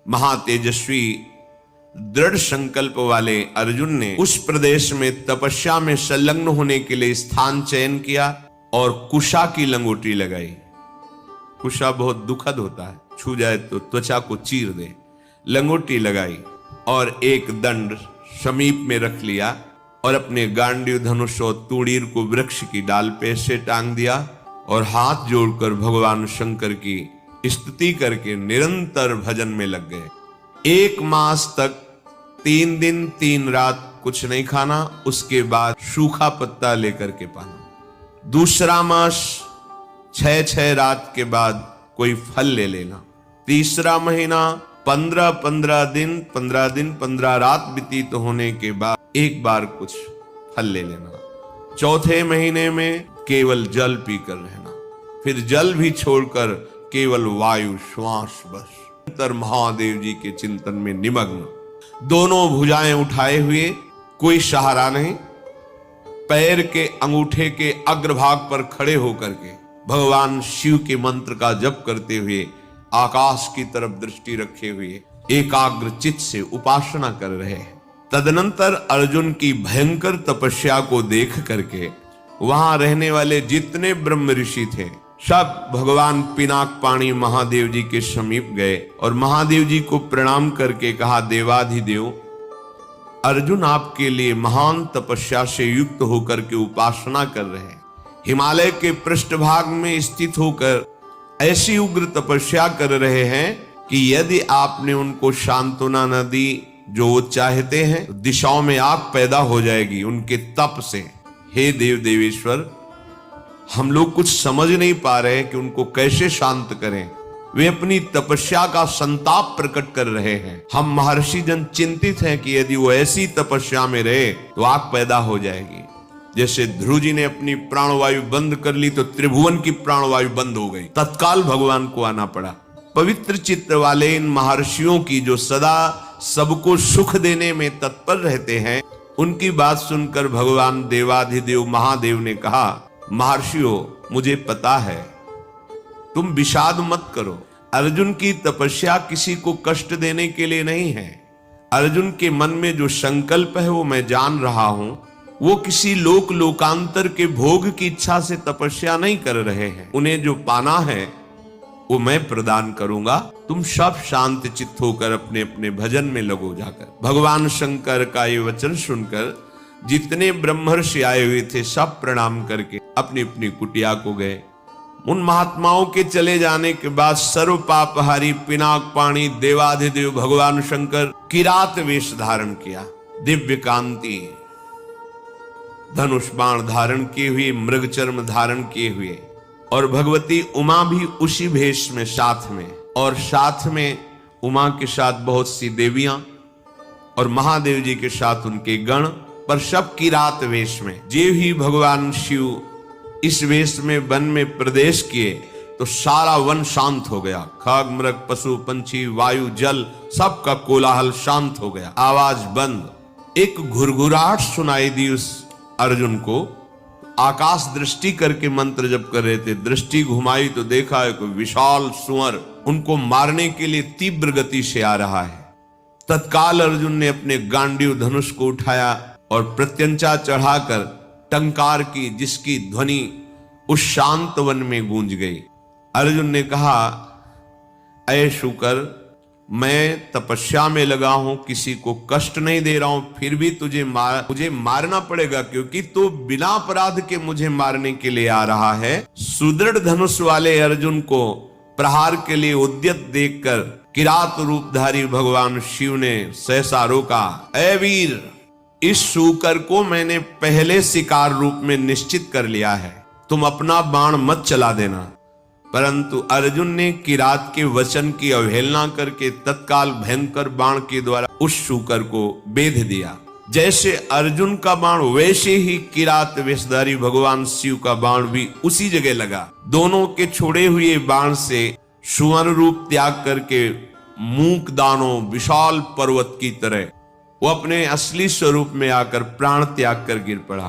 महातेजस्वी दृढ़ संकल्प वाले अर्जुन ने उस प्रदेश में तपस्या में संलग्न होने के लिए स्थान चयन किया और कुशा की लंगोटी लगाई। कुशा बहुत दुखद होता है, छू जाए तो त्वचा को चीर दे। लंगोटी लगाई और एक दंड समीप में रख लिया और अपने गांडीव धनुष और तूणीर को वृक्ष की डाल पे से टांग दिया और हाथ जोड़कर भगवान शंकर की स्तुति करके निरंतर भजन में लग गए। 1 मास तक 3 दिन 3 रात कुछ नहीं खाना, उसके बाद सूखा पत्ता लेकर के पाना। दूसरा मास 6 रात के बाद कोई फल ले लेना। तीसरा महीना 15 दिन 15 रात व्यतीत होने के बाद एक बार कुछ फल ले लेना। चौथे महीने में केवल जल पीकर रहना, फिर जल भी छोड़कर केवल वायु श्वास बस। निरंतर महादेव जी के चिंतन में निमग्न, दोनों भुजाएं उठाए हुए, कोई सहारा नहीं, पैर के अंगूठे के अग्रभाग पर खड़े होकर के भगवान शिव के मंत्र का जप करते हुए आकाश की तरफ दृष्टि रखे हुए एकाग्र चित्त से उपासना कर रहे हैं। तदनंतर अर्जुन की भयंकर तपस्या को देख करके वहां रहने वाले जितने ब्रह्म ऋषि थे सब भगवान पिनाक पाणी महादेव जी के समीप गए और महादेव जी को प्रणाम करके कहा, देवाधिदेव अर्जुन आपके लिए महान तपस्या से युक्त होकर के उपासना कर रहे हैं। हिमालय के पृष्ठभाग में स्थित होकर ऐसी उग्र तपस्या कर रहे हैं कि यदि आपने उनको सांत्वना न दी जो वो चाहते हैं तो दिशाओं में आग पैदा हो जाएगी उनके तप से। हे देव देवेश्वर, हम लोग कुछ समझ नहीं पा रहे हैं कि उनको कैसे शांत करें। वे अपनी तपस्या का संताप प्रकट कर रहे हैं। हम महर्षि जन चिंतित हैं कि यदि वो ऐसी तपस्या में रहे तो आग पैदा हो जाएगी। जैसे ध्रुव जी ने अपनी प्राणवायु बंद कर ली तो त्रिभुवन की प्राणवायु बंद हो गई, तत्काल भगवान को आना पड़ा। पवित्र चित्त वाले इन महर्षियों की जो सदा सबको सुख देने में तत्पर रहते हैं, उनकी बात सुनकर भगवान देवाधिदेव महादेव ने कहा, महर्षियों मुझे पता है, तुम विषाद मत करो। अर्जुन की तपस्या किसी को कष्ट देने के लिए नहीं है। अर्जुन के मन में जो संकल्प है वो मैं जान रहा हूं। वो किसी लोकांतर के भोग की इच्छा से तपस्या नहीं कर रहे हैं। उन्हें जो पाना है वो मैं प्रदान करूंगा। तुम सब शांत चित्त होकर अपने अपने भजन में लगो जाकर। भगवान शंकर का ये वचन सुनकर जितने ब्रह्मर्षि आए हुए थे सब प्रणाम करके अपनी अपनी कुटिया को गए। उन महात्माओं के चले जाने के बाद सर्व पापहारी पिनाक पाणी देवाधिदेव भगवान शंकर किरात वेश धारण किया, दिव्य कांति धनुष बाण धारण किए हुए, मृग चर्म धारण किए हुए, और भगवती उमा भी उसी भेष में साथ में, और साथ में उमा के साथ बहुत सी देवियां और महादेव जी के साथ उनके गण, पर सब किरात वेश में। जे ही भगवान शिव इस वेश में वन में प्रवेश किए तो सारा वन शांत हो गया। खग मृग पशु पंछी वायु जल सबका कोलाहल शांत हो गया, आवाज बंद। एक घुरघुराहट सुनाई दी उस अर्जुन को। आकाश दृष्टि करके मंत्र जप कर रहे थे, दृष्टि घुमाई तो देखा एक विशाल सुअर उनको मारने के लिए तीव्र गति से आ रहा है। तत्काल अर्जुन ने अपने गांडीव धनुष को उठाया और प्रत्यंचा चढ़ाकर टंकार की, जिसकी ध्वनि उस शांत वन में गूंज गई। अर्जुन ने कहा, ऐ शुकर, मैं तपस्या में लगा हूं, किसी को कष्ट नहीं दे रहा हूं, फिर भी मुझे मारना पड़ेगा क्योंकि तू बिना अपराध के मुझे मारने के लिए आ रहा है। सुदृढ़ धनुष वाले अर्जुन को प्रहार के लिए उद्यत देखकर किरात रूपधारी भगवान शिव ने सहसा रोका। ऐ वीर, इस शूकर को मैंने पहले शिकार रूप में निश्चित कर लिया है, तुम अपना बाण मत चला देना। परंतु अर्जुन ने किरात के वचन की अवहेलना करके तत्काल भयंकर बाण के द्वारा उस शूकर को बेध दिया। जैसे अर्जुन का बाण वैसे ही किरात वेशधारी भगवान शिव का बाण भी उसी जगह लगा। दोनों के छोड़े हुए बाण से सुवर्ण रूप त्याग करके मूक दानों विशाल पर्वत की तरह वो अपने असली स्वरूप में आकर प्राण त्याग कर गिर पड़ा।